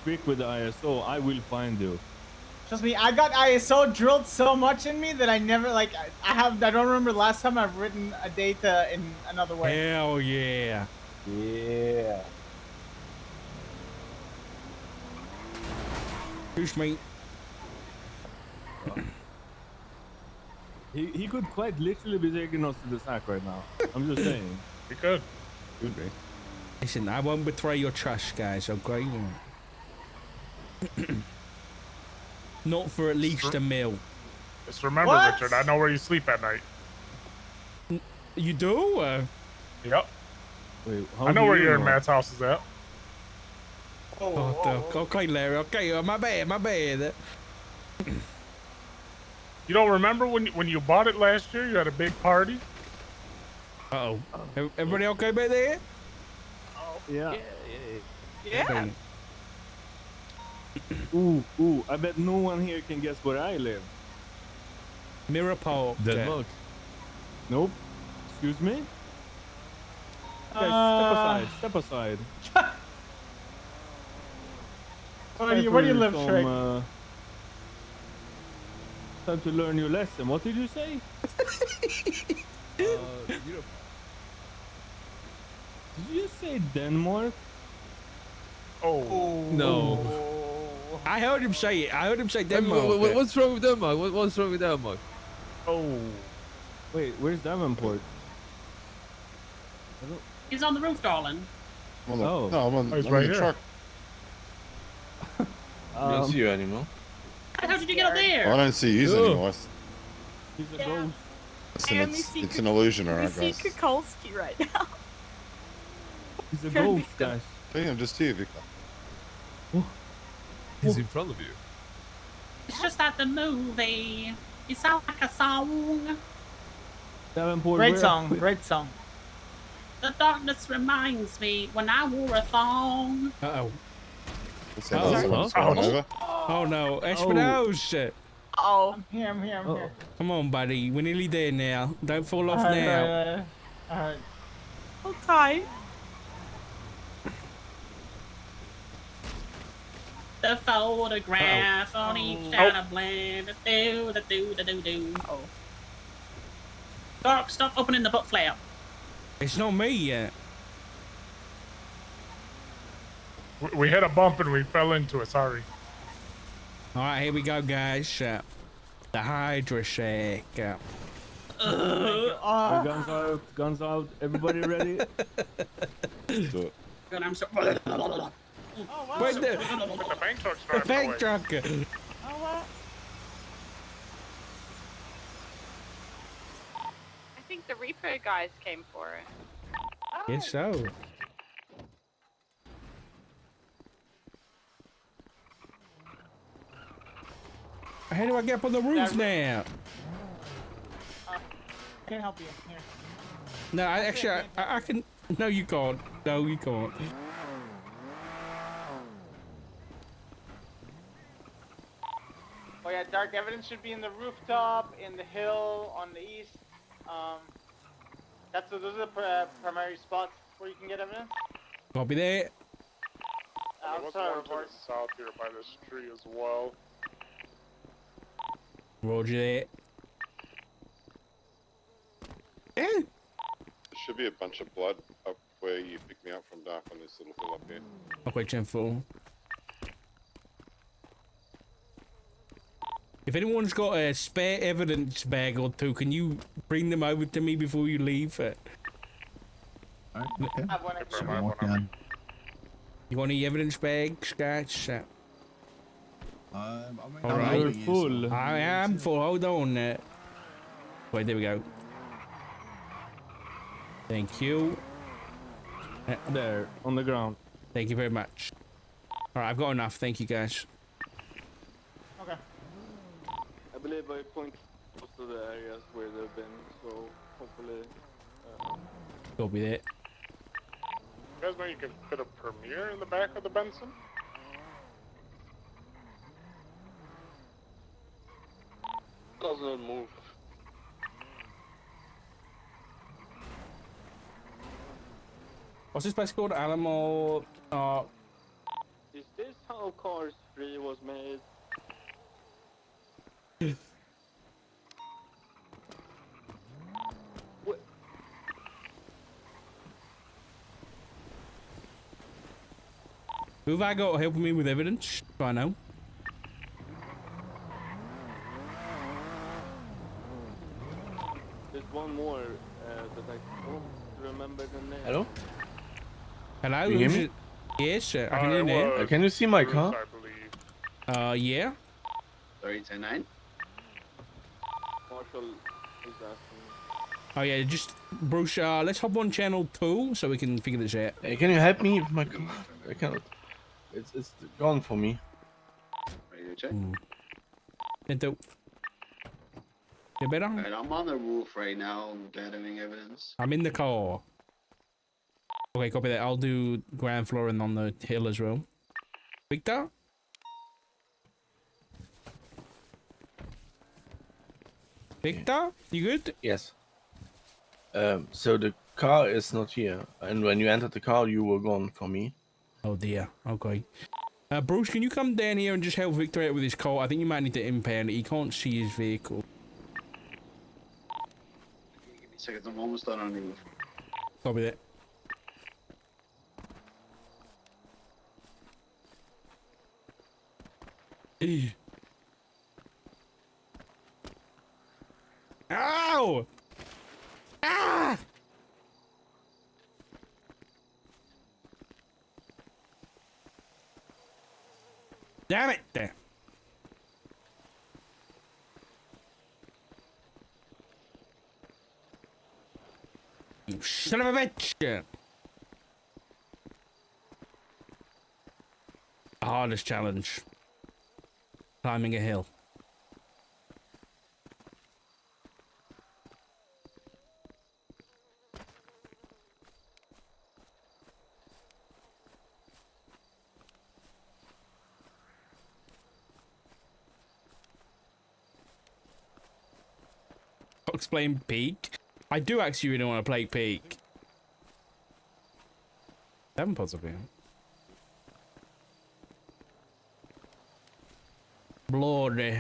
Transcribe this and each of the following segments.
trick with the ISO, I will find you. Trust me, I got ISO drilled so much in me that I never like. I don't remember the last time I've written a data in another way. Hell yeah. Yeah. Push me. He could quite literally be taking us to the sack right now. I'm just saying. He could. Could be. Listen, I won't betray your trust, guys, okay? Not for at least a meal. Just remember, What? Richard, I know where you sleep at night. You do? Yep. Wait, I know where your and Matt's house is at. Okay, Larry. Okay, my bad. You don't remember when you bought it last year? You had a big party. Uh-oh. Everybody okay back there? Yeah. Yeah. Ooh, I bet no one here can guess where I live. Mirror Park. Denmark. Nope. Excuse me? Guys, step aside. Where do you live, Shrek? Time to learn your lesson. What did you say? Did you just say Denmark? Oh. No. I heard him say it. I heard him say Denmark. What's wrong with Denmark? What's wrong with Denmark? Oh. Wait, where's Davenport? He's on the roof, darling. No, I'm I'm right in the here. truck. I don't see you anymore. How did you get up there? Well, I don't see you anymore. He's a ghost. Listen, it's an illusion, alright, We guys. see Kukulski right now. He's a ghost, guys. Hey, I'm just here, Victor. He's in front of you. It's just like the movie. It sounds like a song. Davenport, Great song. Great song. The darkness reminds me when I wore a thong. Uh-oh. Oh no. Espinosa. Oh. I'm here. Come on, buddy. We're nearly there now. Don't fall off now. Alright. Hold tight. The photograph on each shot of blend. Do. Oh. Dark, stop opening the book flap. It's not me yet. We hit a bump and we fell into it. Sorry. All right, here we go, guys. The Hydra Shack. Guns out. Everybody ready? Let's do it. Good, I'm so. Wait, the bank truck's the bank truck. I think the Reaper guys came for it. Guess so. How do I get up on the roof now? I can't help you. Here. No, actually, I can. No, you can't. No, you can't. Oh yeah, dark evidence should be in the rooftop, in the hill, on the east. Those are the primary spots where you can get evidence. Copy that. There was one to the south here by this tree as well. Roger that. There should be a bunch of blood up where you picked me up from, Dark, on this little hill up here. Okay, 10-4. If anyone's got a spare evidence bag or two, can you bring them over to me before you leave? I have one extra. You want any evidence bags, guys? All right. You're full. I am full. Hold on. Wait, there we go. Thank you. There, on the ground. Thank you very much. All right, I've got enough. Thank you, guys. Okay. I believe I point most of the areas where they've been, so hopefully. Copy that. You guys know you can fit a Premiere in the back of the Benson? Does not move. What's this place called? Alamo. Is this how Cars 3 was made. What? Who have I got helping me with evidence? I know. There's one more that I don't remember the name. Hello? Hello? You hear who's me? it? Yes, I can hear you now. Can you see my Bruce, car? I believe. Yeah. Sorry, 10-9. Marshall is asking. Oh yeah, just Bruce. Let's hop on channel 2 so we can figure this out. Hey, can you help me with my car? I cannot. It's gone for me. Ready to check? Into. You better? Alright, I'm on the roof right now, gathering evidence. I'm in the car. Okay, copy that. I'll do ground floor and on the hill as well. Victor? Victor? You good? Yes. So the car is not here, and when you entered the car, you were gone for me. Oh dear. Okay. Bruce, can you come down here and just help Victor out with his car? I think you might need to impound it. He can't see his vehicle. Give me a second, I'm almost done on the roof. Copy that. Ew. Ow! Ah! Damn it! You son of a bitch! Hardest challenge. Climbing a hill. Explain peak. I do actually really want to play peak. 7 possibly. Bloody.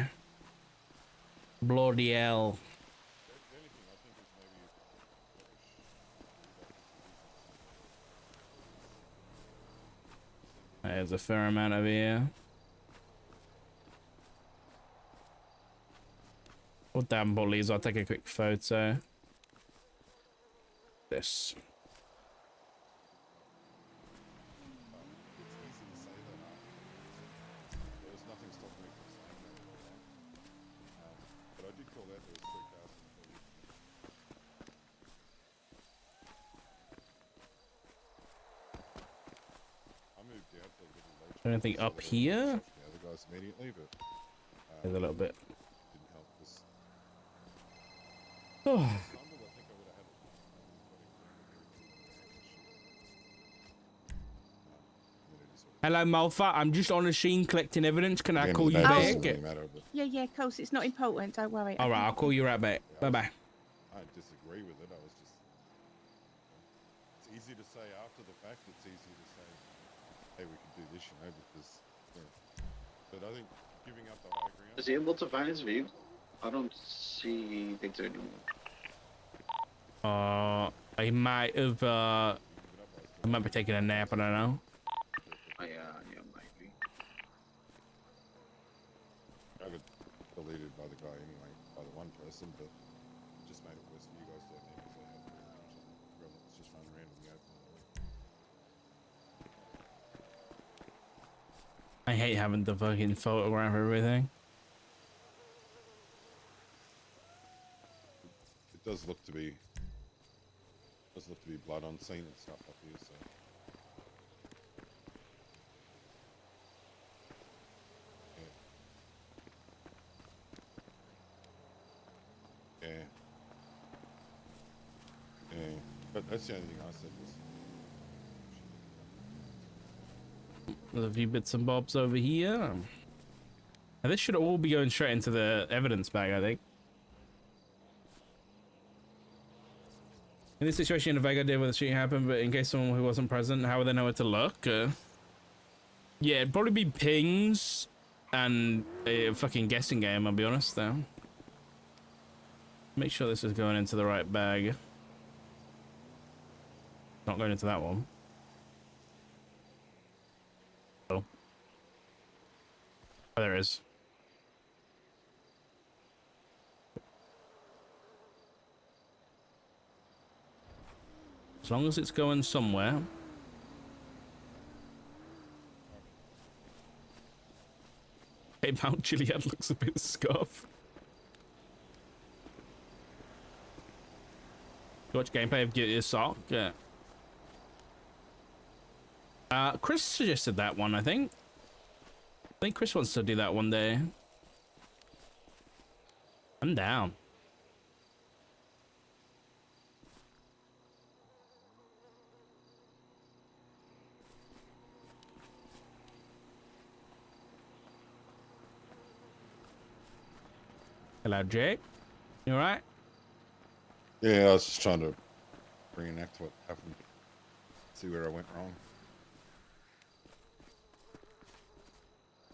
Bloody hell. There's a fair amount of here. Oh damn bullies, I'll take a quick photo. This. Anything up here? There's a little bit. Oh. Hello, Malfa. I'm just on the scene collecting evidence. Can I call you back? Yeah, of course. It's not important. Don't worry. All right, I'll call you right back. Bye-bye. I disagree with it. I was just. It's easy to say after the fact. It's easy to say, hey, we could do this, you know, because. Yeah. But I think giving up the high ground. Is he able to find his vehicle? I don't see Victor anymore. I might have. I might be taking a nap. I don't know. Yeah, might be. I got deleted by the guy anyway, by the one person, but it just made it worse for you guys down there because they had pretty much everyone was just running around in the open. I hate having to fucking photograph everything. It does look to be blood on scene and stuff up here, so. Yeah, but that's the only thing I said was. There's a few bits and bobs over here. Now this should all be going straight into the evidence bag, I think. In this situation, a vague idea where the shooting happened, but in case someone who wasn't present, how would they know where to look? Yeah, it'd probably be pings and a fucking guessing game, I'll be honest, though. Make sure this is going into the right bag. Not going into that one. Oh, there it is. As long as it's going somewhere. Hey, Mount Gilead looks a bit scuffed. You watch gameplay of Get Your Sock? Yeah. Chris suggested that one, I think. I think Chris wants to do that one day. I'm down. Hello, Jake. You alright? Yeah, I was just trying to reenact what happened. See where I went wrong.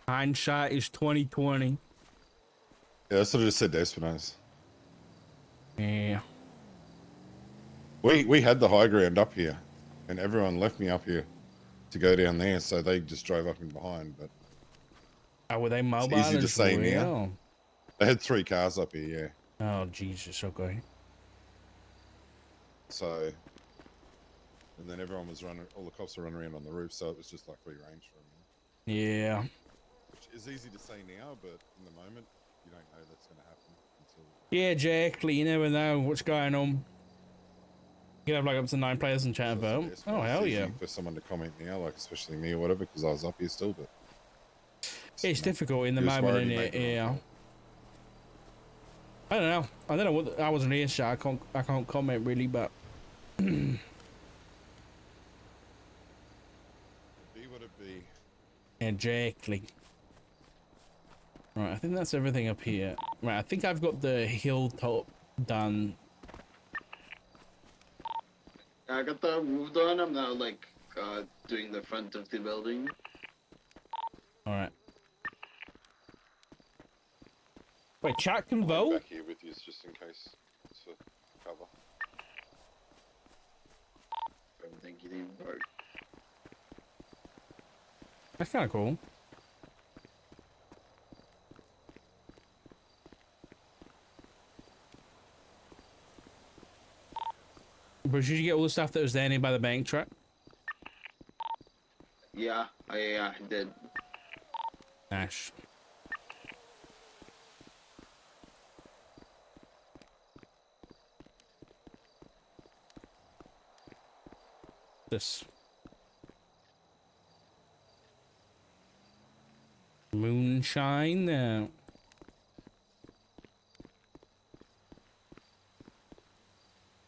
Hindsight is 2020. Yeah, that's what I just said to Espinosa. Yeah. We had the high ground up here, and everyone left me up here to go down there, so they just drove up in behind. But Oh, were they mobile? it's easy to as say well? now. They had 3 cars up here, yeah. Oh, Jesus, okay. So, and then everyone was running, all the cops were running around on the roof, so it was just like free range for them. Yeah. Which is easy to say now, but in the moment, you don't know that's going to happen until... Yeah, exactly. You never know what's going on. You can have like up to 9 players in chat vote. Oh, hell yeah. For someone to comment now, like especially me or whatever, because I was up here still, but... It's difficult in the Just moment, worried isn't he it? made the wrong Yeah. call. I don't know what I wasn't here, so I can't comment really, but Be what it be. exactly. Right, I think that's everything up here. Right, I think I've got the hilltop done. I got the roof done. I'm now like doing the front of the building. All right. Wait, chat can I'm vote? back here with you just in case it's for cover. I don't think you need vote. That's kind of cool. Bruce, did you get all the stuff that was there by the bank truck? Yeah, I did. Nice. This. Moonshine.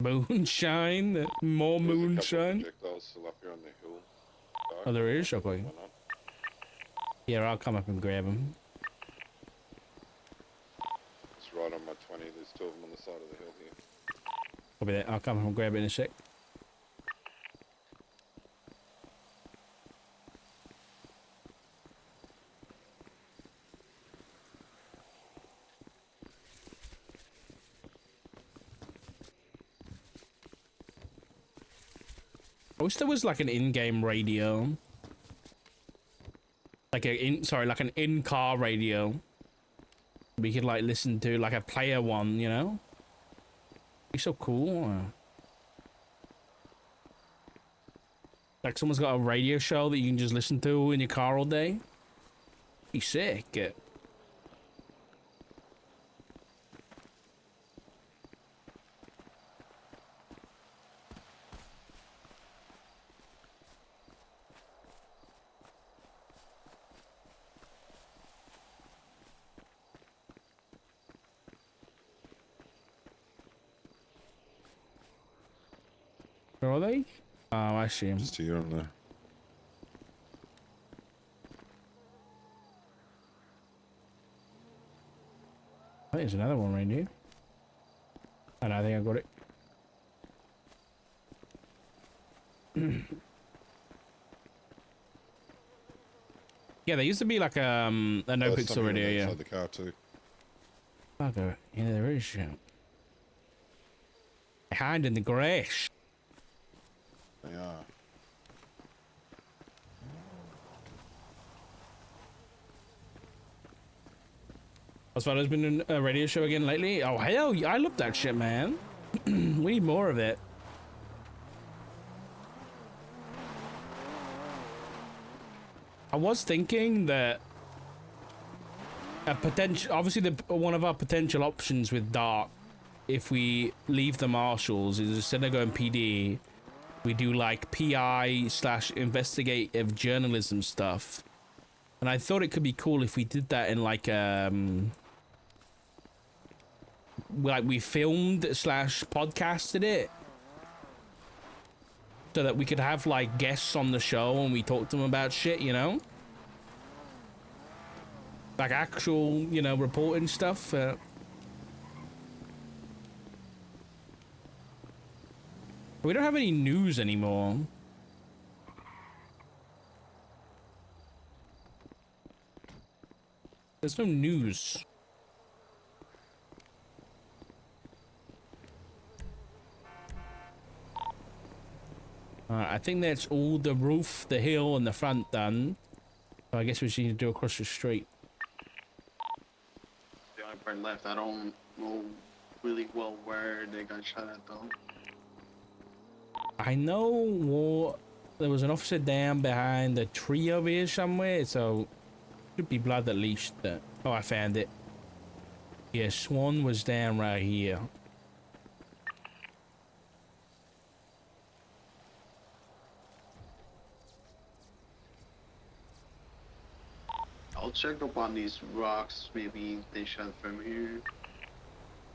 Moonshine. More moonshine. Projectiles still up here on the hill. Oh, there is? Okay. Why not? Yeah, I'll come up and grab them. It's right on my 20. There's 2 of them on the side of the hill here. I'll be there. I'll come up and grab it in a sec. I wish there was like an in-game radio. Like like an in-car radio. We could like listen to like a player one, you know? Be so cool. Like someone's got a radio show that you can just listen to in your car all day. Be sick. Where are they? Oh, I see them. Just here on there. I think there's another one right here. And I think I got it. Yeah, there used to be like a NoPixel radio. Yeah. Inside the car too. Bugger. Yeah, there is. Yeah. Behind in the grass. They are. Osvaldo's been in a radio show again lately. Oh hell, I love that shit, man. We need more of it. I was thinking that a potential, obviously one of our potential options with Dark, if we leave the marshals, is instead of going PD, we do like PI/investigative journalism stuff. And I thought it could be cool if we did that in like we filmed/podcasted it, so that we could have like guests on the show and we talk to them about shit, you know, like actual, you know, reporting stuff. We don't have any news anymore. There's no news. I think that's all the roof, the hill, and the front done. So I guess we just need to do across the street. The only part left, I don't know really well where they got shot at though. I know there was an officer down behind the tree over here somewhere, so should be blood at least. Oh, I found it. Yeah, Swan was down right here. I'll check up on these rocks. Maybe they shot from here.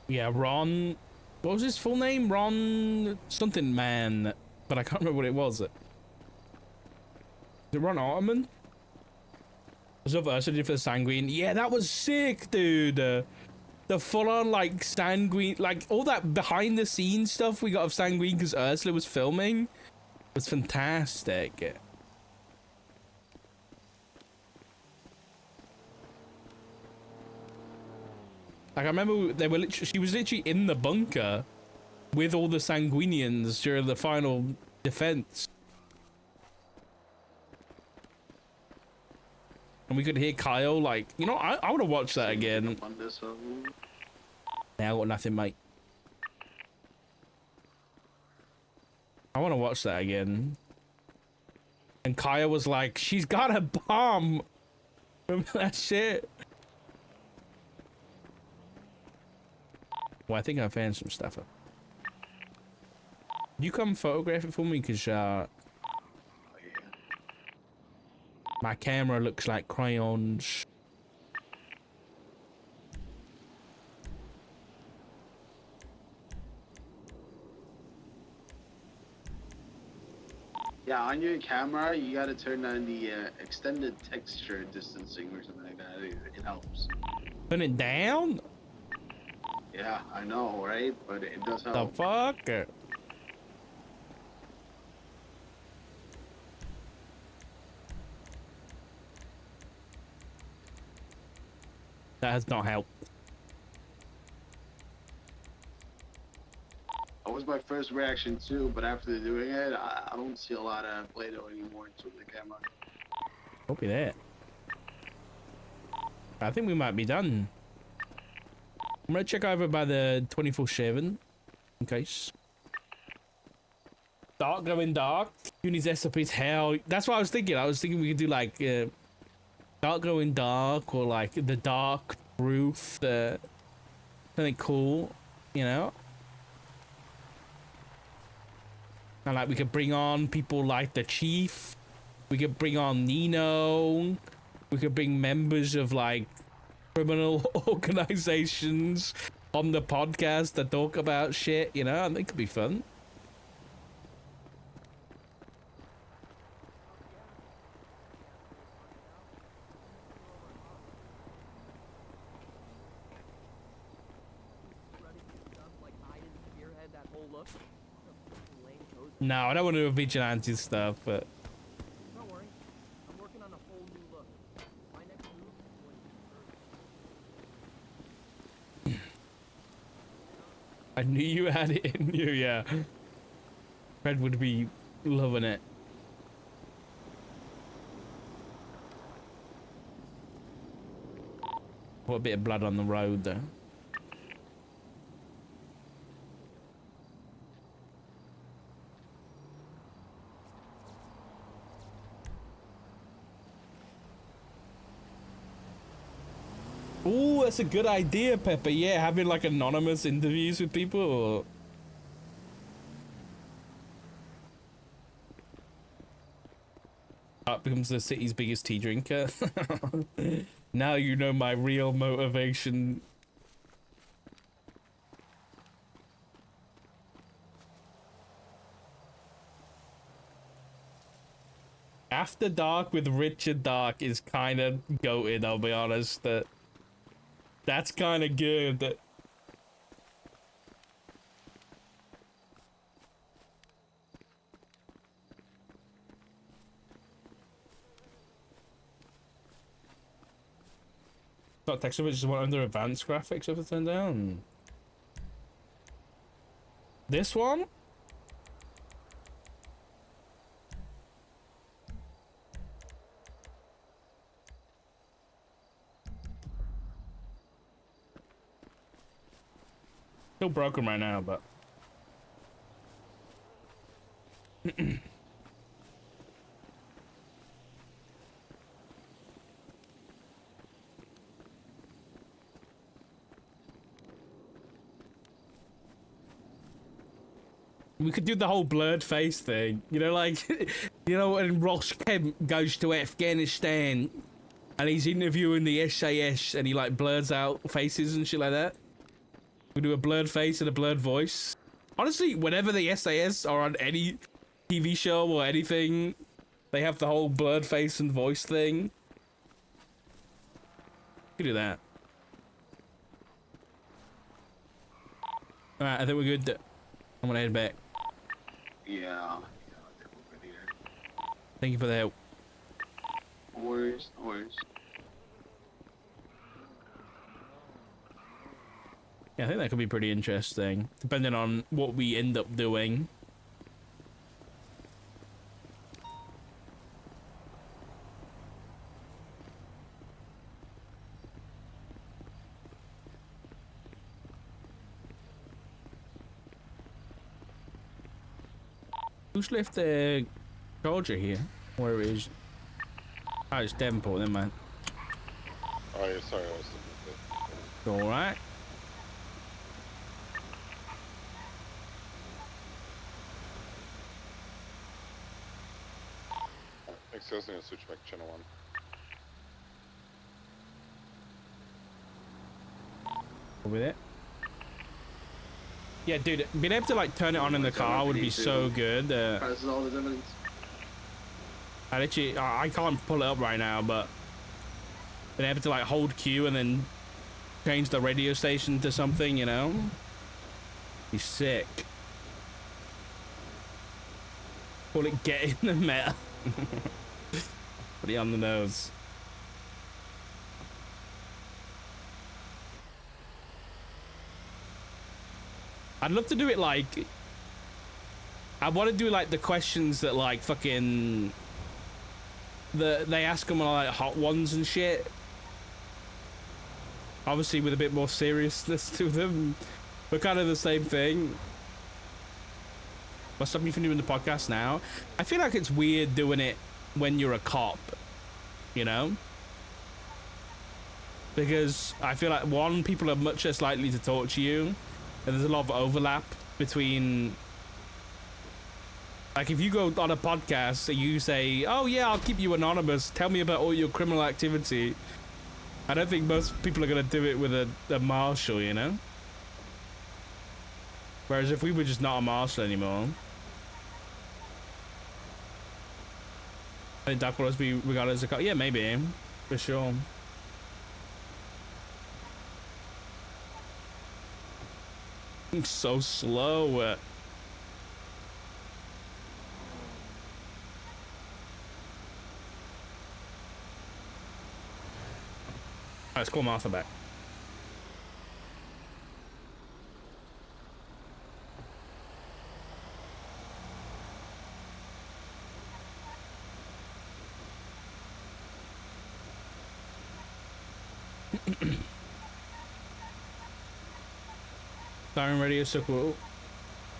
Yeah, Ron. What was his full name? Ron something man, but I can't remember what it was. Is it Ron Ottoman? Was it Ursula for the sanguine? Yeah, that was sick, dude. The full-on like sanguine, like all that behind-the-scenes stuff we got of sanguine because Ursula was filming was fantastic. Like I remember they were she was literally in the bunker with all the Sanguinians during the final defense. And we could hear Kyle like, you know, I want to watch that again. Now I got nothing, mate. I want to watch that again. And Kyle was like, she's got a bomb. Remember that shit? Well, I think I found some stuff up. You come photograph it for me, cause my camera looks like crayons. Yeah, on your camera, you gotta turn on the extended texture distancing or something like that. It helps. Turn it down? Yeah, I know, right? But it does help. The fuck? That has not helped. That was my first reaction too, but after doing it, I don't see a lot of Play-Doh anymore to the camera. Copy that. I think we might be done. I'm gonna check over by the 24/7 in case. Dark going dark. Uni's SOP's hell. That's what I was thinking. I was thinking we could do like dark going dark or like the dark truth. Something cool, you know. And like we could bring on people like the Chief. We could bring on Nino. We could bring members of like criminal organizations on the podcast to talk about shit, you know. I think it could be fun. No, I don't want to do vigilante stuff, but Don't worry, I'm working on a whole new look. I knew you had it in you, yeah. Fred would be loving it. Put a bit of blood on the road though. Ooh, that's a good idea, Pepper. Yeah, having like anonymous interviews with people. Or... Art becomes the city's biggest tea drinker. Now you know my real motivation. After Dark with Richard Dark is kind of goated, I'll be honest. That's kind of good. Not text messages want under advanced graphics have to turn down. This one? Still broken right now, but we could do the whole blurred face thing, you know, like, you know, when Ross Kemp goes to Afghanistan and he's interviewing the SAS and he like blurs out faces and shit like that. We do a blurred face and a blurred voice. Honestly, whenever the SAS are on any TV show or anything, they have the whole blurred face and voice thing. We could do that. Alright, I think we're good. I'm gonna head back. Yeah. I think we're good here. Thank you for the help. No worries, no worries. Yeah, I think that could be pretty interesting, depending on what we end up doing. Who's left the Georgia here? Where is? Oh, it's Devonport, never mind. Oh, yeah, sorry, I was looking at All right. I was going to switch back to channel 1. With it. Yeah, dude, being able to like turn it on in the car would be so good. Presses all the dividends. I literally, I can't pull it up right now, but being able to like hold Q and then change the radio station to something, you know, be sick. Call it get in the meta. Pretty on the nose. I'd love to do it like, I want to do like the questions that like fucking they ask them on like Hot Ones and shit. Obviously with a bit more seriousness to them, but kind of the same thing. What's something you from doing the podcast now? I feel like it's weird doing it when you're a cop, you know? Because I feel like, one, people are much less likely to talk to you, and there's a lot of overlap between... Like, if you go on a podcast and you say, oh yeah, I'll keep you anonymous, tell me about all your criminal activity, I don't think most people are going to do it with a marshal, you know? Whereas if we were just not a marshal anymore... I think Dark Waters be regarded as a cop. Yeah, maybe. For sure. It's so slow. Alright, let's call Martha back. Siren radio so cool.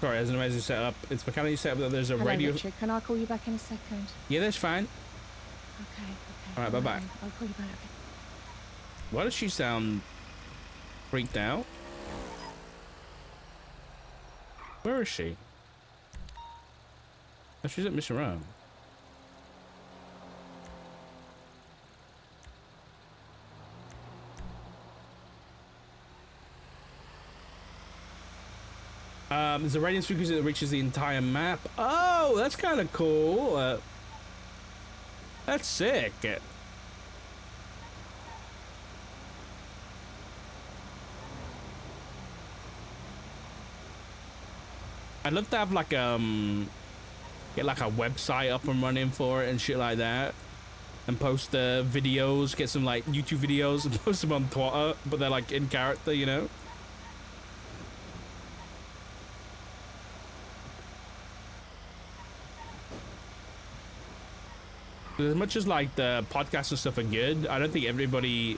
Sorry, as an amazing setup. It's mechanically set up that there's a Hello, radio. Richard. Can I call you back in a second? Yeah, that's fine. Okay. All right, bye-bye. then. I'll call you back. Okay. Why does she sound freaked out? Where is she? Oh, she's at Mission Row. There's a radiance frequency that reaches the entire map. Oh, that's kind of cool. That's sick. I'd love to have like get like a website up and running for it and shit like that, and post videos, get some like YouTube videos and post them on Twitter, but they're like in character, you know. As much as like the podcasts and stuff are good, I don't think everybody's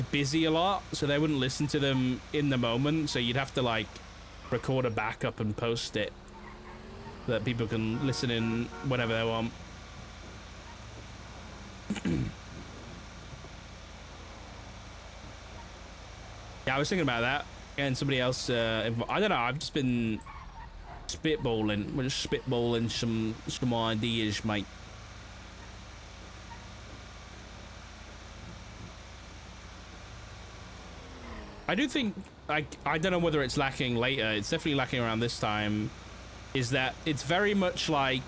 busy a lot, so they wouldn't listen to them in the moment. So you'd have to like record a backup and post it so that people can listen in whenever they want. Yeah, I was thinking about that, and somebody else. I don't know. I've just been spitballing. We're just spitballing some ideas, mate. I do think, like, I don't know whether it's lacking later. It's definitely lacking around this time. Is that it's very much like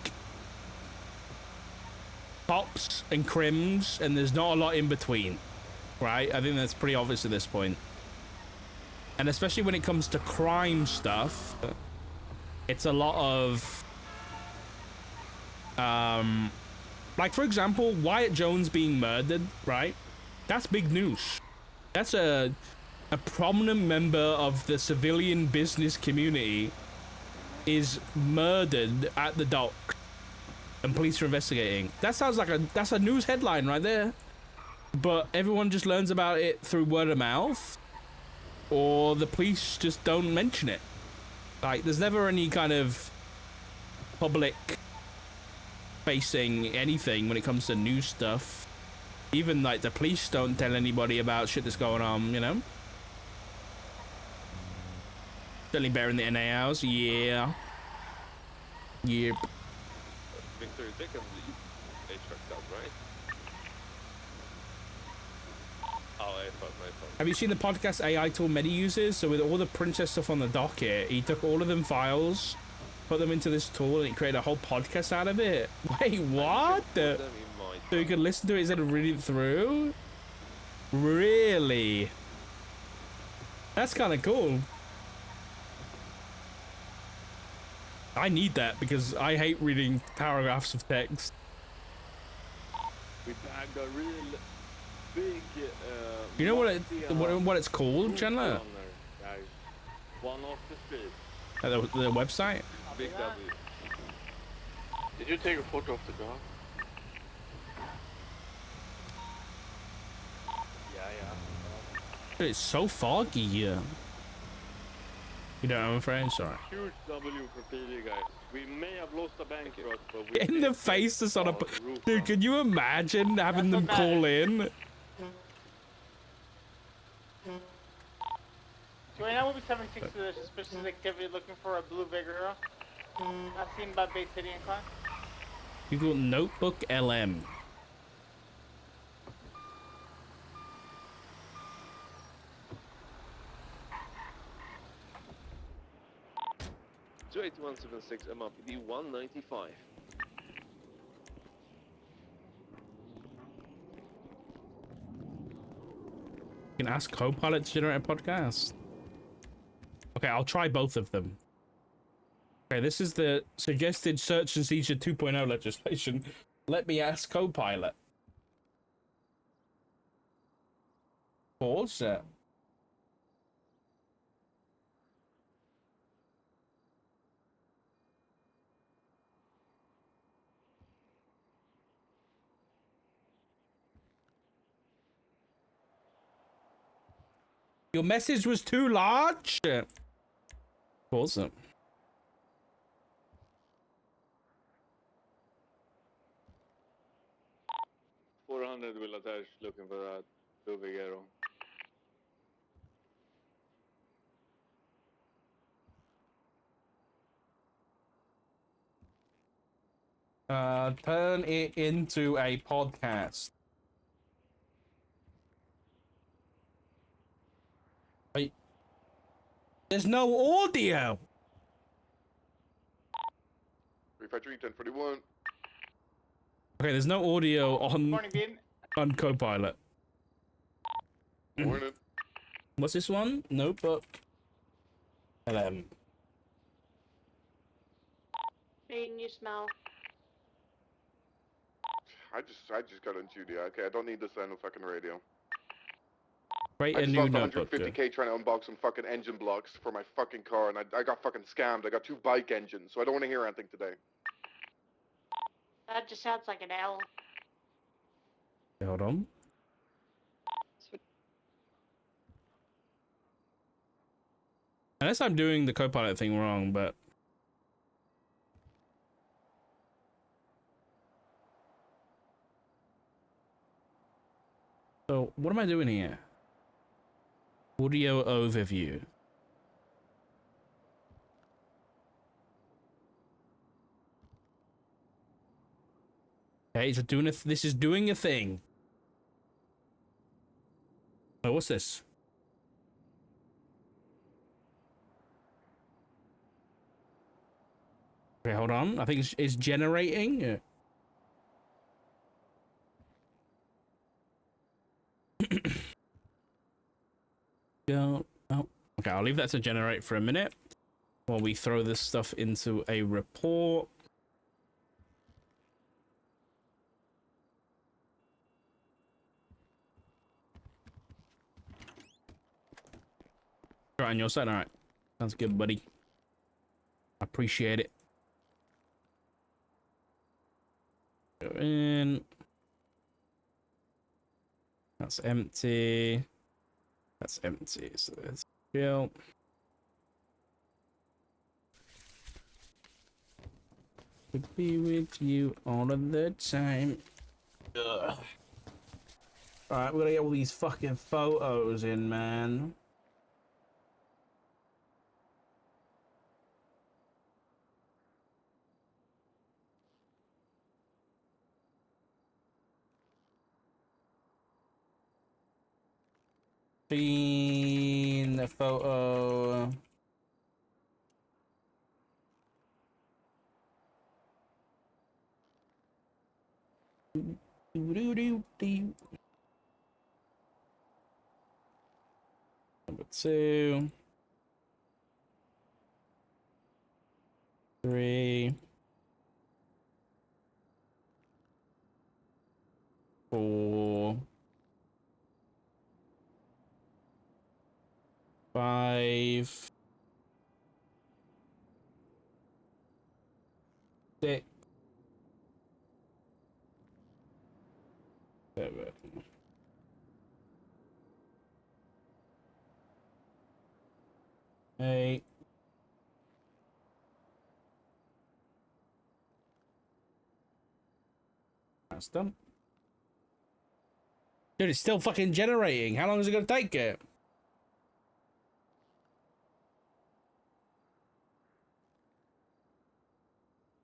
pops and crims, and there's not a lot in between, right? I think that's pretty obvious at this point. And especially when it comes to crime stuff, it's a lot of, like, for example, Wyatt Jones being murdered, right? That's big news. That's a prominent member of the civilian business community is murdered at the dock and police are investigating. That sounds like that's a news headline right there. But everyone just learns about it through word of mouth, or the police just don't mention it. Like, there's never any kind of public facing anything when it comes to news stuff. Even like the police don't tell anybody about shit that's going on, you know? Certainly better in the NA hours, yeah. Yep. Victor, they can leave HVAC out, right? Oh, I thought. Have you seen the podcast AI tool Medi uses? So with all the princess stuff on the docket, he took all of them files, put them into this tool, and it created a whole podcast out of it. Wait, what? So you can listen to it instead of reading it through? Really? That's kind of cool. I need that because I hate reading paragraphs of text. We bagged a real big. You know what it's called, Chandler? One off the street. The website? Big W. Did you take a photo of the dog? It's so foggy here. You don't know, I'm afraid? Sorry. Huge W for PD, guys. We may have lost a bank for us, but we In the face is on a... Dude, can you imagine having them call in? Joanna will be 76 to the suspicious activity looking for a blue Vigoro. Not seen by Bay City and Clan. Google Notebook LM. Two 8176 MRPD 195. You can ask Copilot to generate a podcast. Okay, I'll try both of them. Okay, this is the suggested search and seizure 2.0 legislation. Let me ask Copilot. Pause it. Your message was too large? Awesome. 400 Villatage looking for that Duvigero. Turn it into a podcast. Wait. There's no audio. 353, 1041. Okay, there's no audio on Morning, Bean. Copilot. Morning. What's this one? Notebook. LM. Bean, you smell. I just got on duty. Okay, I don't need this on the fucking radio. Create I a just new lost notebook. 150k trying to unbox some fucking engine blocks for my fucking car, and I got fucking scammed. I got 2 bike engines, so I don't want to hear anything today. That just sounds like an L. Hold on. Unless I'm doing the Copilot thing wrong, but... So, what am I doing here? Audio overview. Okay, so this is doing a thing. Oh, what's this? Okay, hold on. I think it's generating. Go. Oh, okay. I'll leave that to generate for a minute while we throw this stuff into a report. Right on your side. All right. Sounds good, buddy. I appreciate it. Go in. That's empty. That's empty. So let's fill. To be with you all of the time. Ugh. Alright, we're gonna get all these fucking photos in, man. Seen the photo. Number 2. 3. 4. 5. 6. 7. 8. That's done. Dude, it's still fucking generating. How long is it gonna take it?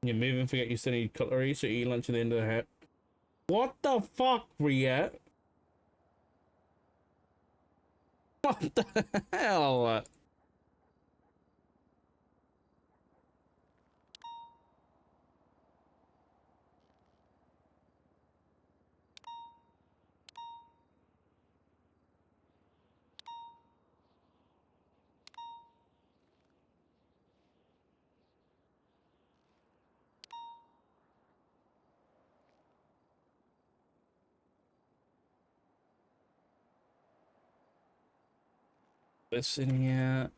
You move and forget you still need cutlery, so you eat lunch at the end of the hat. What the fuck, Ria? What the hell? This in here.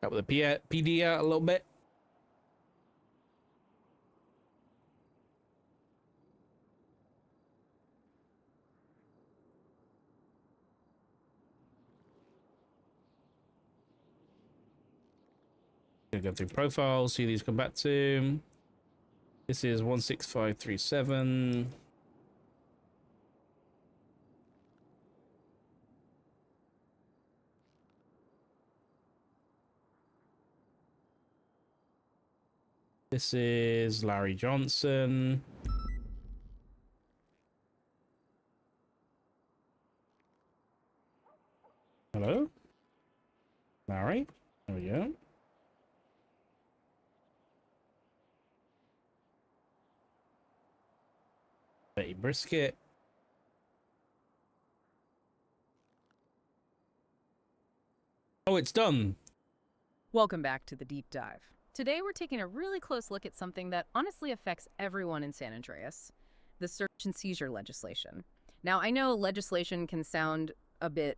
Got with the PD out a little bit. Gonna go through profiles, see these come back to. This is 16537. This is Larry Johnson. Hello? Larry? There we go. Betty Brisket. Oh, it's done. Welcome back to the deep dive. Today we're taking a really close look at something that honestly affects everyone in San Andreas, the search and seizure legislation. Now, I know legislation can sound a bit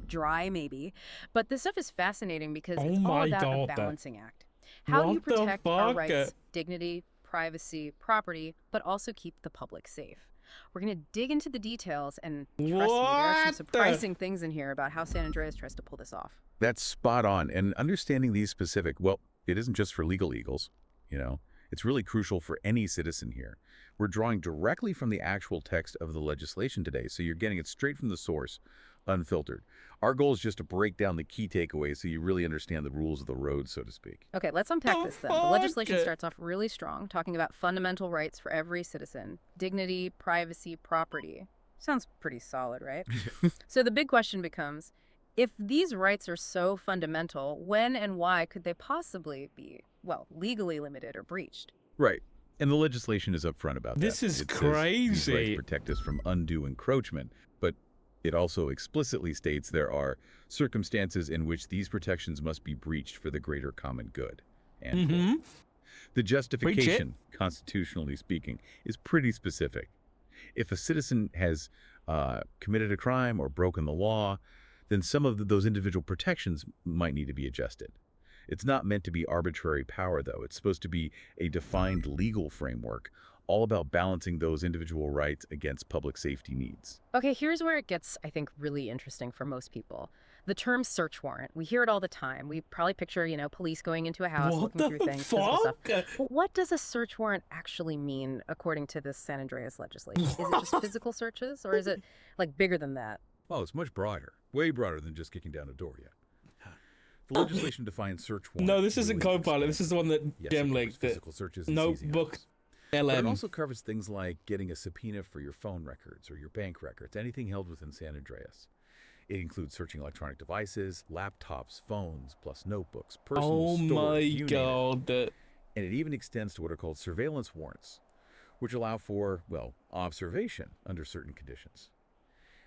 dry maybe, but this stuff is fascinating because it's all about a balancing act. How do you protect our rights, dignity, privacy, property, but also keep the public safe? We're going to dig into the details, and trust me, there are some surprising things in here about how San Andreas tries to pull this off. That's spot on. And understanding these specific, well, it isn't just for legal eagles, you know. It's really crucial for any citizen here. We're drawing directly from the actual text of the legislation today, so you're getting it straight from the source, unfiltered. Our goal is just to break down the key takeaways so you really understand the rules of the road, so to speak. Okay, let's unpack this then. The legislation starts off really strong, talking about fundamental rights for every citizen. Dignity, privacy, property. Sounds pretty solid, right? So the big question becomes, if these rights are so fundamental, when and why could they possibly be, well, legally limited or breached? Right. And the legislation is upfront about this that. This is it crazy. Says these rights protect us from undue encroachment, but it also explicitly states there are circumstances in which these protections must be breached for the greater common good. And the justification, constitutionally speaking, is pretty specific. If a citizen has committed a crime or broken the law, then some of those individual protections might need to be adjusted. It's not meant to be arbitrary power, though. It's supposed to be a defined legal framework, all about balancing those individual rights against public safety needs. Okay, here's where it gets, I think, really interesting for most people. The term search warrant, we hear it all the time. We probably picture, you know, police going into a house, looking through things, physical stuff. But what does a search warrant actually mean, according to this San Andreas legislation? Is it just physical searches, or is it, like, bigger than that? Oh, it's much broader. Way broader than just kicking down a door yet. The legislation defines search warrant. No, this isn't Copilot. This is the one that Gem linked. Physical searches and Notebook LM. But it LM. also covers things like getting a subpoena for your phone records or your bank records, anything held within San Andreas. It includes searching electronic devices, laptops, phones, plus notebooks, personal storage, my God. And it even extends to what are called surveillance warrants, which allow for, well, observation under certain conditions.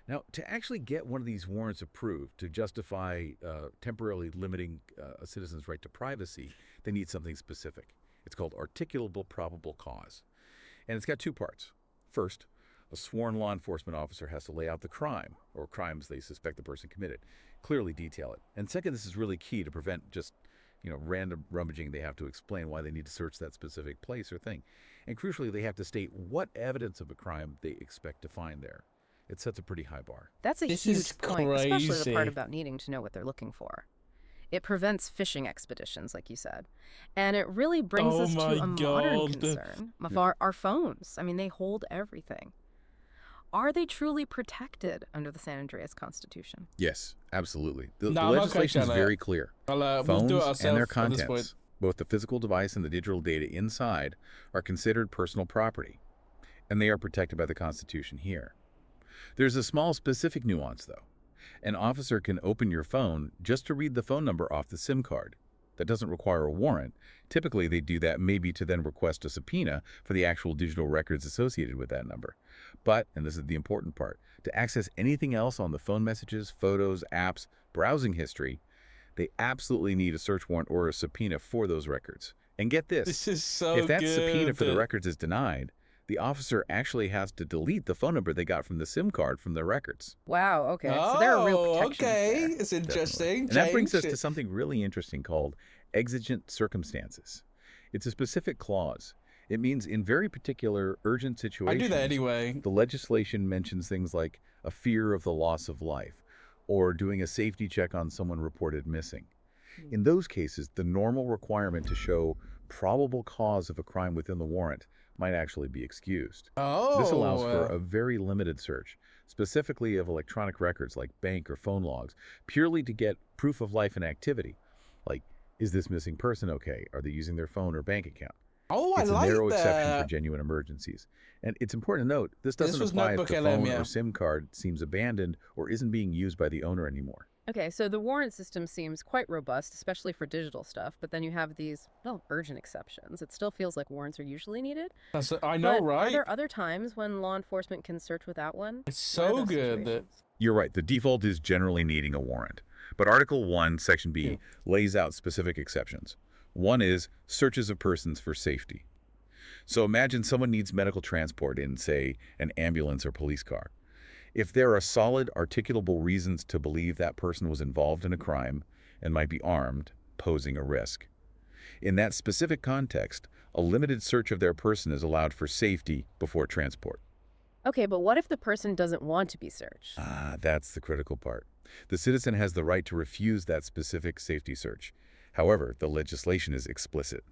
Now, to actually get one of these warrants approved to justify temporarily limiting a citizen's right to privacy, they need something specific. It's called articulable probable cause. And it's got two parts. First, a sworn law enforcement officer has to lay out the crime or crimes they suspect the person committed, clearly detail it. And second, this is really key to prevent just, you know, random rummaging. They have to explain why they need to search that specific place or thing. And crucially, they have to state what evidence of a crime they expect to find there. It sets a pretty high bar. That's a huge point, especially the part about needing to know what they're looking for. It prevents fishing expeditions, like you said. And it really brings us to a modern concern of our phones. I mean, they hold everything. Are they truly protected under the San Andreas Constitution? Yes, absolutely. The legislation is very clear. Phones and their contents, both the physical device and the digital data inside, are considered personal property. And they are protected by the Constitution here. There's a small specific nuance, though. An officer can open your phone just to read the phone number off the SIM card. That doesn't require a warrant. Typically, they do that maybe to then request a subpoena for the actual digital records associated with that number. But, and this is the important part, to access anything else on the phone messages, photos, apps, browsing history, they absolutely need a search warrant or a subpoena for those records. And get this, is so if that subpoena for the records is denied, the officer actually has to delete the phone number they got from the SIM card from their records. Wow, okay. So there are real protections okay. there. It's interesting. And that brings us James. to something really interesting called exigent circumstances. It's a specific clause. It means in very particular urgent I situations. do that anyway. The legislation mentions things like a fear of the loss of life or doing a safety check on someone reported missing. In those cases, the normal requirement to show probable cause of a crime within the warrant might actually be excused. This allows for a very limited search, specifically of electronic records like bank or phone logs, purely to get proof of life and activity. Like, is this missing person okay? Are they using their phone or bank account? Oh, I It's a like narrow exception that. for genuine emergencies. And it's important to note, this doesn't was apply if Notebook the LM, phone yeah. or SIM card seems abandoned or isn't being used by the owner anymore. Okay, so the warrant system seems quite robust, especially for digital stuff, but then you have these, well, urgent exceptions. It still feels like warrants are usually needed. I know, but right? Are there other times when law enforcement can search without one? It's What are so those good that situations? You're right. The default is generally needing a warrant. But Article 1, Section B lays out specific exceptions. One is searches of persons for safety. So imagine someone needs medical transport in, say, an ambulance or police car. If there are solid, articulable reasons to believe that person was involved in a crime and might be armed, posing a risk. In that specific context, a limited search of their person is allowed for safety before transport. Okay, but what if the person doesn't want to be searched? That's the critical part. The citizen has the right to refuse that specific safety search. However, the legislation is explicit.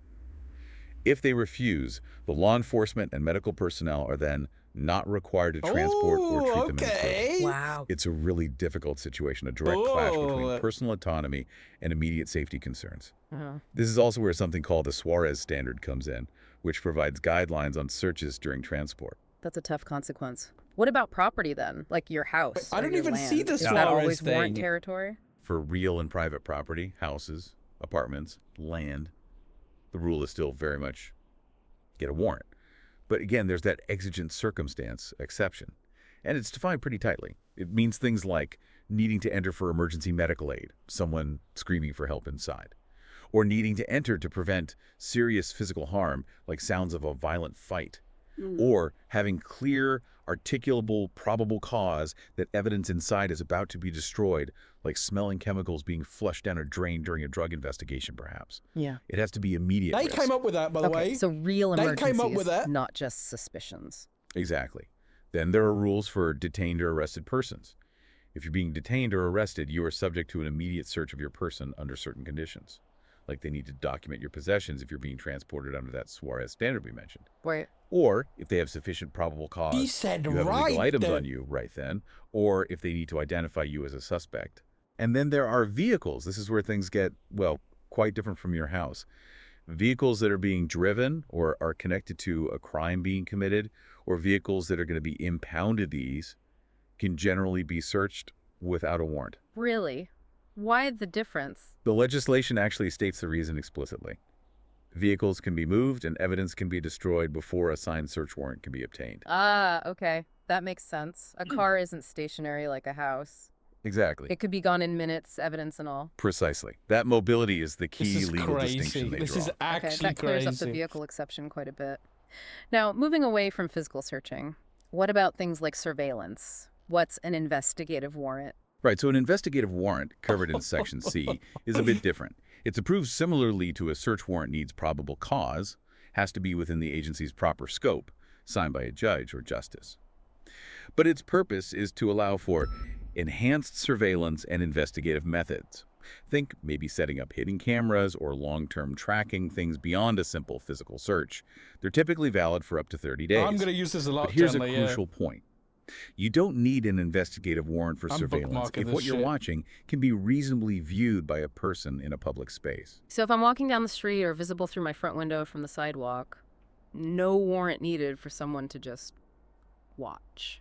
If they refuse, the law enforcement and medical personnel are then not required to transport or treat them in prison. Wow. It's a really difficult situation, a direct clash between personal autonomy and immediate safety concerns. This is also where something called the Suarez standard comes in, which provides guidelines on searches during transport. That's a tough consequence. What about property then? Like your house? I or don't your even land? see the Is that Suarez always warrant thing. territory? For real and private property, houses, apartments, land, the rule is still very much get a warrant. But again, there's that exigent circumstance exception. And it's defined pretty tightly. It means things like needing to enter for emergency medical aid, someone screaming for help inside, or needing to enter to prevent serious physical harm, like sounds of a violent fight, or having clear, articulable, probable cause that evidence inside is about to be destroyed, like smelling chemicals being flushed down a drain during a drug investigation, perhaps. Yeah. It has to be immediate they risk. came up with that, by the way. So real They emergencies, came up with that. not just suspicions. Exactly. Then there are rules for detained or arrested persons. If you're being detained or arrested, you are subject to an immediate search of your person under certain conditions. Like they need to document your possessions if you're being transported under that Suarez standard we mentioned. Wait. Or if they have sufficient probable cause, He said you have right illegal items then. on you right then, or if they need to identify you as a suspect. And then there are vehicles. This is where things get, well, quite different from your house. Vehicles that are being driven or are connected to a crime being committed, or vehicles that are going to be impounded these, can generally be searched without a warrant. Really? Why the difference? The legislation actually states the reason explicitly. Vehicles can be moved and evidence can be destroyed before a signed search warrant can be obtained. Ah, okay. That makes sense. A car isn't stationary like a house. Exactly. It could be gone in minutes, evidence and all. Precisely. That mobility is the key This is legal crazy. distinction they This draw. is actually Okay, that clears up the crazy. vehicle exception quite a bit. Now, moving away from physical searching, what about things like surveillance? What's an investigative warrant? Right, so an investigative warrant, covered in Section C, is a bit different. It's approved similarly to a search warrant needs probable cause, has to be within the agency's proper scope, signed by a judge or justice. But its purpose is to allow for enhanced surveillance and investigative methods. Think maybe setting up hidden cameras or long-term tracking, things beyond a simple physical search. They're typically valid for up to 30 days. I'm going to use this a lot, But here's Chandler, a crucial point. You don't need an investigative warrant for I'm surveillance bookmarking if this what you're shit. watching can be reasonably viewed by a person in a public space. So if I'm walking down the street or visible through my front window from the sidewalk, no warrant needed for someone to just watch.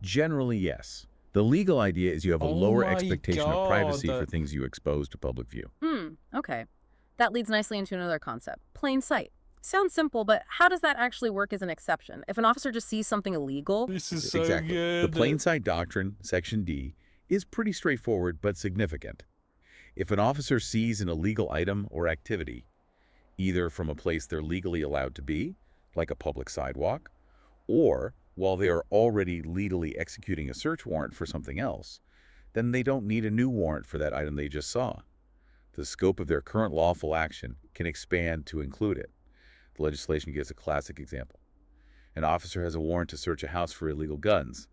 Generally, yes. The legal idea is you have a Oh lower my expectation of privacy God. for things you expose to public view. Okay. That leads nicely into another concept, plain sight. Sounds simple, but how does that actually work as an exception? If an officer just sees something illegal... This is so Exactly. good. The plain sight doctrine, Section D, is pretty straightforward but significant. If an officer sees an illegal item or activity, either from a place they're legally allowed to be, like a public sidewalk, Or, while they are already legally executing a search warrant for something else, then they don't need a new warrant for that item they just saw. The scope of their current lawful action can expand to include it. The legislation gives a classic example. An officer has a warrant to search a house for illegal guns.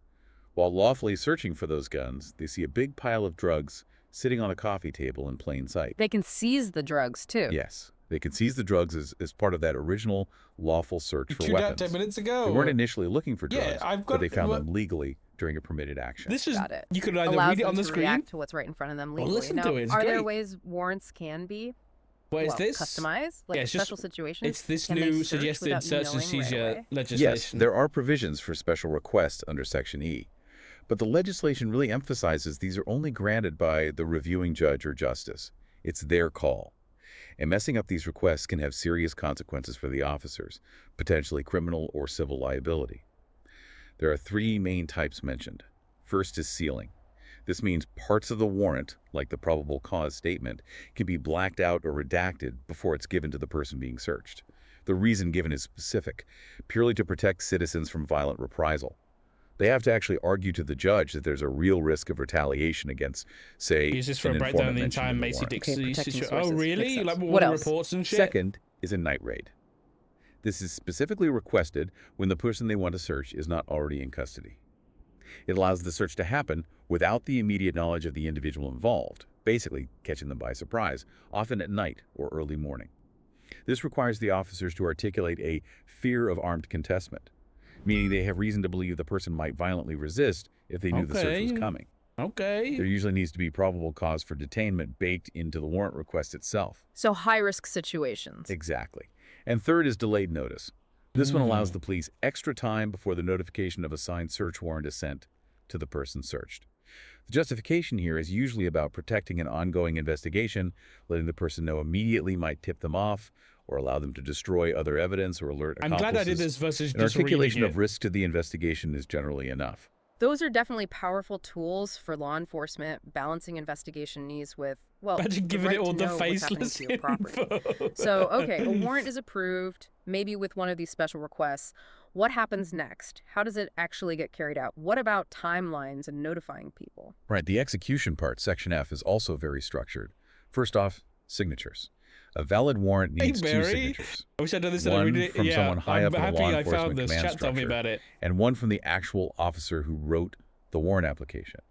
While lawfully searching for those guns, they see a big pile of drugs sitting on a coffee table in plain sight. They can seize the drugs, too. Yes. They can seize the drugs as part of that original lawful search for weapons. 10 minutes ago. They weren't initially looking for drugs, Yeah, but they found them legally during a permitted action. This is, Got it. you could either Allows read it them on the to screen. react to what's right in front of them Or legally. listen Now, to it. It's are there great. ways warrants can be Is this customized, like yeah, in it's just- special situations? It's this Can they new search suggested without search and knowing right seizure away? legislation. Yes, there are provisions for special requests under Section E, but the legislation really emphasizes these are only granted by the reviewing judge or justice. It's their call. And messing up these requests can have serious consequences for the officers, potentially criminal or civil liability. There are three main types mentioned. First is sealing. This means parts of the warrant, like the probable cause statement, can be blacked out or redacted before it's given to the person being searched. The reason given is specific, purely to protect citizens from violent reprisal. They have to actually argue to the judge that there's a real risk of retaliation against, say, Use this for an a breakdown of informant the entire mentioned in the Macy warrant. Dixie protecting situation. Oh, sources. really? Makes sense. Like What what else? reports and shit? Second is a night raid. This is specifically requested when the person they want to search is not already in custody. It allows the search to happen without the immediate knowledge of the individual involved, basically catching them by surprise, often at night or early morning. This requires the officers to articulate a fear of armed contestment, meaning they have reason to believe the person might violently resist if they knew the search was coming. Okay. There usually needs to be probable cause for detainment baked into the warrant request itself. So high-risk situations. Exactly. And third is delayed notice. This one allows the police extra time before the notification of a signed search warrant is sent to the person searched. The justification here is usually about protecting an ongoing investigation, letting the person know immediately might tip them off or allow them to destroy other evidence or alert I'm accomplices. glad I did this versus An just articulation reading of it. risk to the investigation is generally enough. Those are definitely powerful tools for law enforcement, balancing investigation needs with, well, Imagine the giving right it all to the know what's happening faceless to your property. info. So, okay, a warrant is approved, maybe with one of these special requests. What happens next? How does it actually get carried out? What about timelines and notifying people? Right, the execution part, Section F, is also very structured. First off, signatures. A valid warrant needs two signatures. I wish I'd done this in a One read it. from Yeah, someone high I'm up in the happy law I enforcement found this. command Chat told me structure, about it. and one from the actual officer who wrote the warrant application.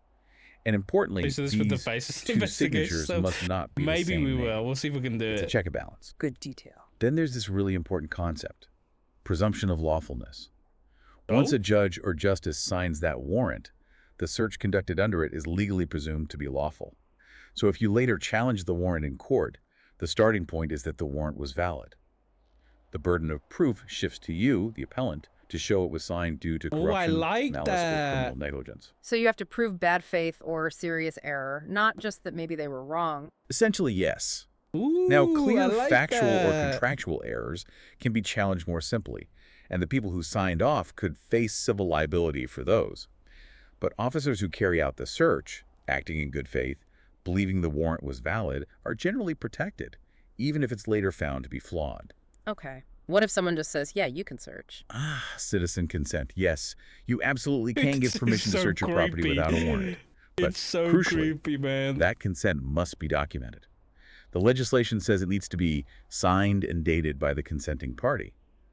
And importantly, So this these with the faces two investigation, signatures so must not be the maybe same we name. will. We'll see if we can do It's a it. check and balance. Good detail. Then there's this really important concept, presumption of lawfulness. Once Oh? a judge or justice signs that warrant, the search conducted under it is legally presumed to be lawful. So if you later challenge the warrant in court, the starting point is that the warrant was valid. The burden of proof shifts to you, the appellant, to show it was signed due to Oh, I corruption, like malice, or that. criminal negligence. So you have to prove bad faith or serious error, not just that maybe they were wrong. Essentially, yes. Ooh, Now, I clear like factual or that. contractual errors can be challenged more simply, and the people who signed off could face civil liability for those. But officers who carry out the search, acting in good faith, believing the warrant was valid, are generally protected, even if it's later found to be flawed. Okay. What if someone just says, yeah, you can search? Citizen consent. Yes, you absolutely can give It's permission to so search your property creepy. without a warrant. But It's so crucially, creepy, man. that consent must be documented. The legislation says it needs to be signed and dated by the consenting party.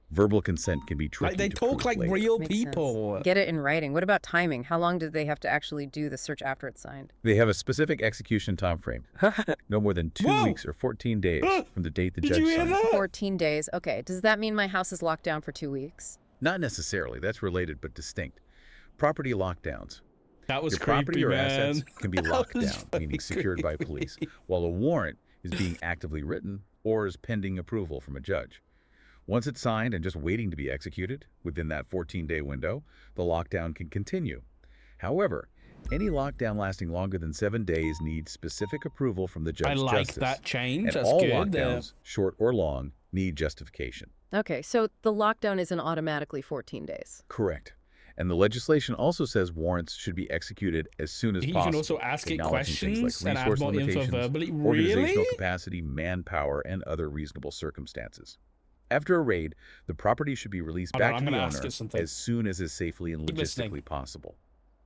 Verbal consent can be tricky Like they to talk prove like later. real Makes sense. people. Get it in writing. What about timing? How long do they have to actually do the search after it's signed? They have a specific execution time frame. No more than 2 Whoa! weeks or 14 days from the date the Did judge you hear signed. that? 14 days. Okay. Does that mean my house is locked down for 2 weeks? Not necessarily. That's related but distinct. Property lockdowns. That was Your creepy, property or man. assets can be That locked was down, meaning fucking secured by creepy. police, while a warrant is being actively written or is pending approval from a judge. Once it's signed and just waiting to be executed, within that 14-day window, the lockdown can continue. However, any lockdown lasting longer than 7 days needs specific approval from the judge. I like justice. that change. And That's all good. lockdowns, short or long, need justification. Okay. So the lockdown isn't automatically 14 days. Correct. And the legislation also says warrants should be executed as soon as You possible. can also ask it acknowledging things questions like and add resource more info limitations, verbally. organizational Really? capacity, manpower, and other reasonable circumstances. After a raid, the property should be released Hold on, back I'm to the gonna ask owner it something. as soon as is safely and Keep listening. logistically possible.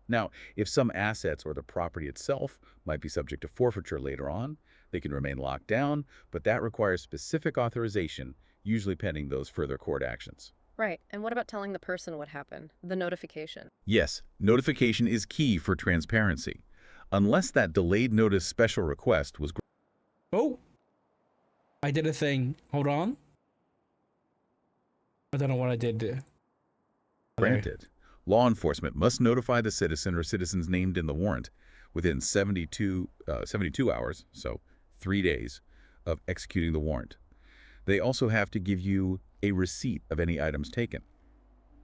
Now, if some assets or the property itself might be subject to forfeiture later on, they can remain locked down, but that requires specific authorization, usually pending those further court actions. Right. And what about telling the person what happened? The notification. Yes, notification is key for transparency. Unless that delayed notice special request was Oh, I did a thing. Hold on. I don't know what I did there. granted, law enforcement must notify the citizen or citizens named in the warrant within 72 hours, so 3 days, of executing the warrant. They also have to give you a receipt of any items taken.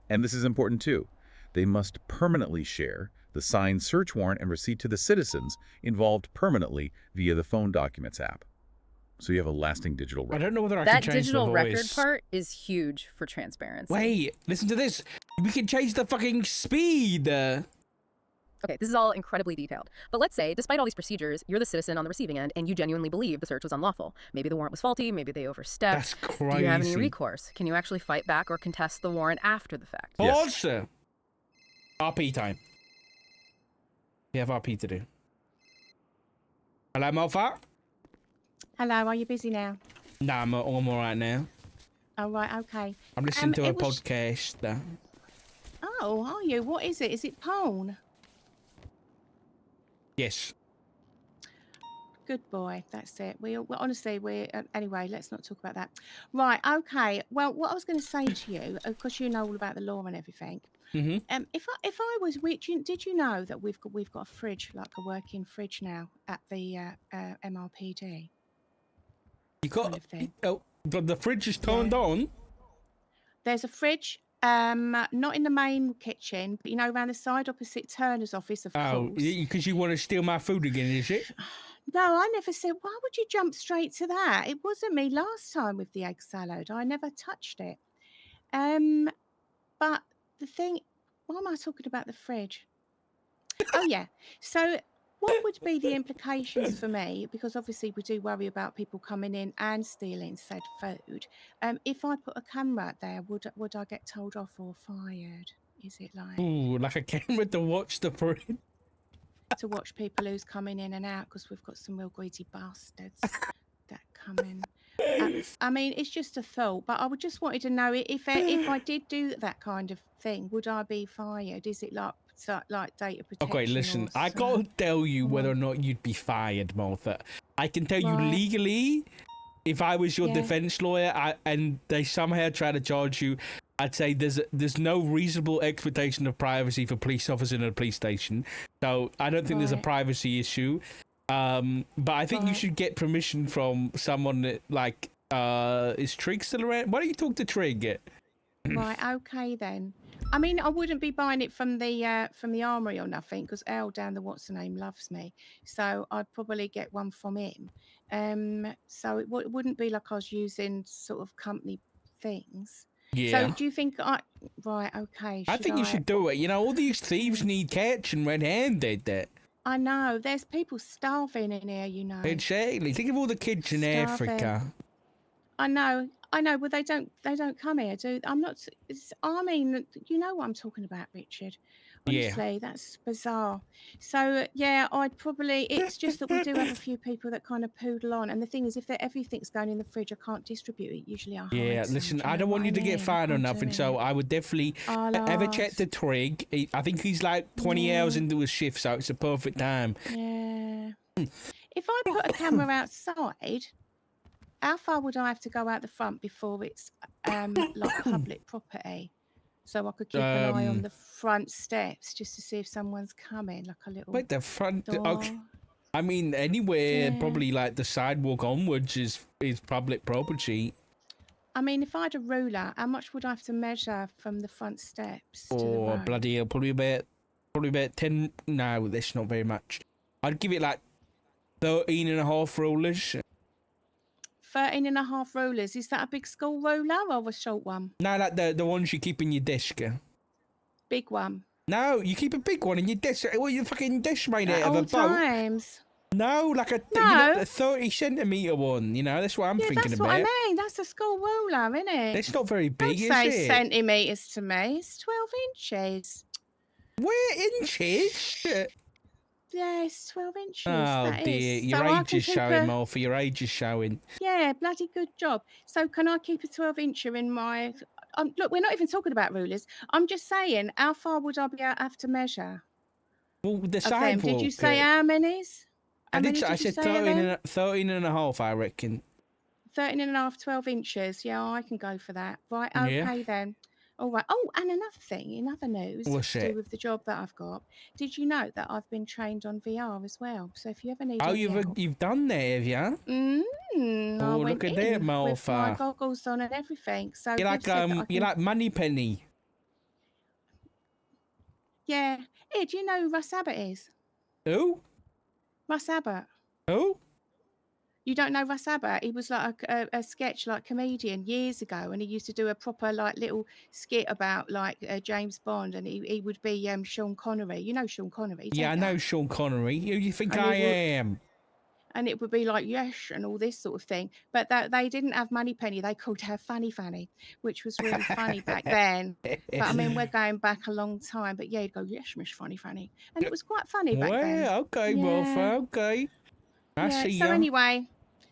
And this is important too. They must permanently share the signed search warrant and receipt to the citizens involved permanently via the phone documents app. So you have a lasting digital record. I don't know whether I That can change digital the record voice. part is huge for transparency. Wait, listen to this. We can change the fucking speed. Okay, this is all incredibly detailed. But let's say, despite all these procedures, you're the citizen on the receiving end and you genuinely believe the search was unlawful. Maybe the warrant was faulty, maybe they overstepped. That's crazy. Do you have any recourse? Can you actually fight back or contest the warrant after the fact? Pause. RP time. You have RP to do. Hello, Mofa? Hello, are you busy now? Nah, I'm all right now. Oh, right, okay. I'm listening to a it was- podcast. Oh, are you? What is it? Is it porn? Yes. Good boy. That's it. Honestly, anyway, let's not talk about that. Right, okay. Well, what I was going to say to you, of course, you know all about the law and everything. Mm-hmm. If I was, did you know that we've got a fridge, like a working fridge now at the MRPD? You got the fridge is turned on. There's a fridge, not in the main kitchen, but you know, around the side opposite Turner's office, of course. Because you want to steal my food again, is it? No, I never said. Why would you jump straight to that? It wasn't me last time with the egg salad. I never touched it. But the thing, why am I talking about the fridge? Oh yeah. So what would be the implications for me? Because obviously we do worry about people coming in and stealing said food. If I put a camera there, would I get told off or fired? Is it like Ooh, like a camera to watch the fridge? to watch people who's coming in and out? Because we've got some real greedy bastards that come in. I mean, it's just a thought, but I would just wanted to know if I did do that kind of thing, would I be fired? Is it like data protection? Okay, listen, I gotta tell you whether or not you'd be fired, Martha. I can tell you legally, if I was your defense lawyer and they somehow try to charge you, I'd say there's no reasonable expectation of privacy for police officers in a police station. So I don't think there's a privacy issue. But I think you should get permission from someone that, like, is Trig still around? Why don't you talk to Trig? Right, okay then. I mean, I wouldn't be buying it from the armory or nothing, because Al down the what's the name loves me, so I'd probably get one from him. So it wouldn't be like I was using sort of company things. Yeah. So do you think right? Okay. I think you should do it. You know, all these thieves need catching red-handed. I know. There's people starving in here. You know. Exactly. Think of all the kids in Africa. I know. Well, they don't come here, do I'm not. I mean, you know what I'm talking about, Richard. Honestly, that's bizarre. So yeah, I'd probably. It's just that we do have a few people that kind of poodle on, and the thing is, if everything's going in the fridge, I can't distribute it. Usually, I hide some, Listen, do I know don't what want you to get mean? fired or can't nothing, do so it. I would definitely I'll ever check ask. the Trig. I think he's like 20 hours into his shift, so it's a perfect time. Yeah. If I put a camera outside, how far would I have to go out the front before it's like public property? So I could keep an eye on the front steps just to see if someone's coming, like a little. Wait, the front door. okay. I mean, anywhere probably like the sidewalk onwards is public property. I mean, if I had a ruler, how much would I have to measure from the front steps to the Oh, road? bloody hell, probably about 10. No, that's not very much. I'd give it like 13.5 rulers. 13.5 rulers. Is that a big school ruler or a short one? No, like the ones you keep in your desk. Big one. No, you keep a big one in your desk. What, your fucking desk made out At of a all boat? times. No, like a, No. you know, a 30-centimetre one. You know, that's what I'm thinking that's about. what I mean. That's a school ruler, isn't it? It's not very Don't big, is say it? centimetres to me. It's 12 inches. Where inches? Yeah, it's 12 inches. Oh that dear, is. your So I age can is keep showing, Martha. Your age is showing. Yeah, bloody good job. So can I keep a 12-incher in my... look, we're not even talking about rulers. I'm just saying, how far would I have to measure? Well, the Of them? sidewalk. Did you say how many? I How many did. I did you said say of 13 them? and, 13 and a half, I reckon. 13 and a half, 12 inches. Yeah, I can go for that. Right, Yeah. okay then. All right. Oh, and another thing, in other news, What's to that? do with the job that I've got, did you know that I've been trained on VR as well? So if you ever need Oh, any help... you've done that, have you? I Oh, went look at that, in with my Martha. goggles on and everything. So You're they've like said that I you can... like Moneypenny. Yeah. Hey, do you know who Russ Abbott is? Who? Russ Abbott. Who? You don't know Russ Abbott? He was like a sketch like comedian years ago, and he used to do a proper like little skit about like James Bond, and he would be Sean Connery. You know Sean Connery, don't Yeah, I you? know Sean Connery. Who do you think And I he would- am? And it would be like yes and all this sort of thing. But that they didn't have Moneypenny. They called her Fanny Fanny, which was really funny back then. But I mean, we're going back a long time. But yeah, he'd go yes, Miss Fanny Fanny, and it was quite funny back then. Well, okay, Yeah. Martha. Okay. I see So ya. anyway,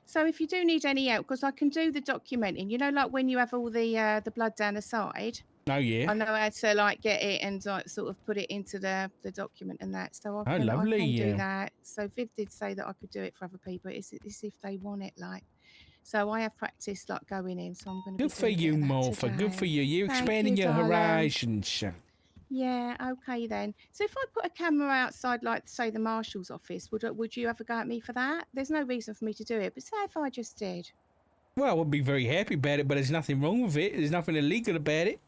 so if you do need any help, because I can do the documenting, you know, like when you have all the blood down the side. Oh yeah. I know how to like get it and like sort of put it into the document and that. So I can lovely, do that. So Viv did say that I could do it for other people. It's if they want it, like. So I have practiced like going in. So I'm going to. Good for you, Martha. Good for you. You're expanding your horizons. Yeah, okay then. So if I put a camera outside, like say the marshal's office, would you ever go at me for that? There's no reason for me to do it, but say if I just did. Well, I would be very happy about it, but there's nothing wrong with it. There's nothing illegal about it.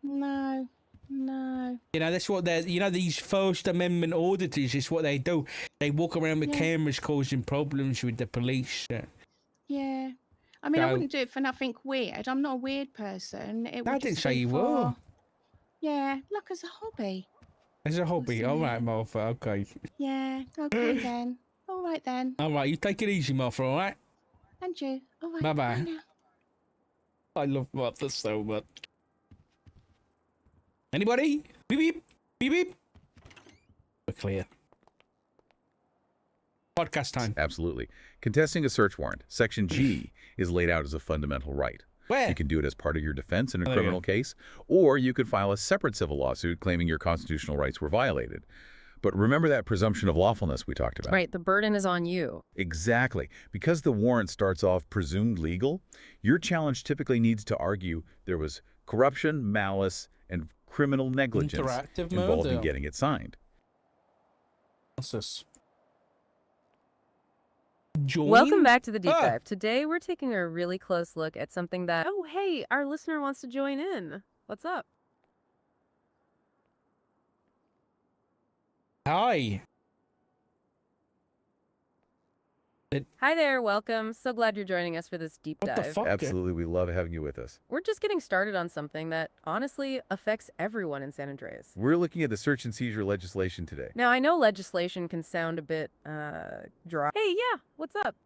No. You know, that's what these First Amendment auditors is what they do. They walk around with cameras causing problems with the police. Yeah. I mean, I So- wouldn't do it for nothing weird. I'm not a weird person. It would I didn't just say be you for... were. Yeah, look, as a hobby. As a hobby. All right, Martha. Okay. Yeah, okay then. All right then. All right, you take it easy, Martha, all right? And you. All right. Bye-bye. Bye now. I love Martha so much. Anybody? Beep, beep. Beep, beep. We're clear. Podcast time. Absolutely. Contesting a search warrant, Section G, is laid out as a fundamental right. Where? You can do it as part of your defense in a There you criminal go. case, or you could file a separate civil lawsuit claiming your constitutional rights were violated. But remember that presumption of lawfulness we talked about? Right, the burden is on you. Exactly. Because the warrant starts off presumed legal, your challenge typically needs to argue there was corruption, malice, and criminal negligence Interactive involved in murder. getting it signed. What's this? Join? Welcome back to the Deep Dive. Today, we're taking a really close look at something that, oh, hey, our listener wants to join in. What's up? Hi. Hi there, welcome. So glad you're joining us for this deep dive. Absolutely, we love having you with us. We're just getting started on something that honestly affects everyone in San Andreas. We're looking at the search and seizure legislation today. Now, I know legislation can sound a bit, dry. Hey, yeah, what's up?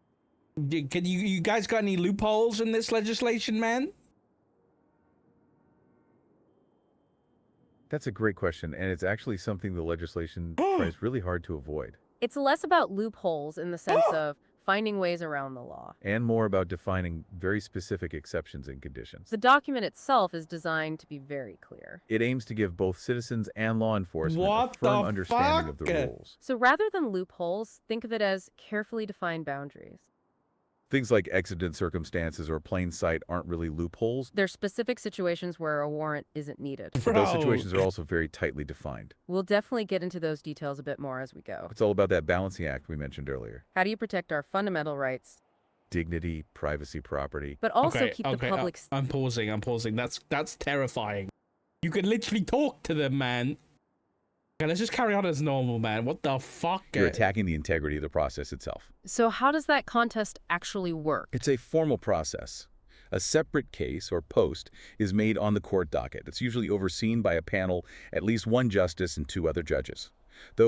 Can you guys got any loopholes in this legislation, man? That's a great question, and it's actually something the legislation tries really hard to avoid. It's less about loopholes in the sense of finding ways around the law. And more about defining very specific exceptions and conditions. The document itself is designed to be very clear. It aims to give both citizens and law enforcement What a firm the understanding of the fuck? rules. So rather than loopholes, think of it as carefully defined boundaries. Things like exigent circumstances or plain sight aren't really loopholes. There's specific situations where a warrant isn't needed. But those situations are also very tightly defined. We'll definitely get into those details a bit more as we go. It's all about that balancing act we mentioned earlier. How do you protect our fundamental rights, Dignity, privacy, property. but also keep the okay, public... I'm pausing. That's terrifying. You can literally talk to them, man. Okay, let's just carry on as normal, man. What the fuck? You're attacking the integrity of the process itself. So how does that contest actually work? It's a formal process. A separate case or post is made on the court docket. It's usually overseen by a panel, at least one justice and 2 other judges. Though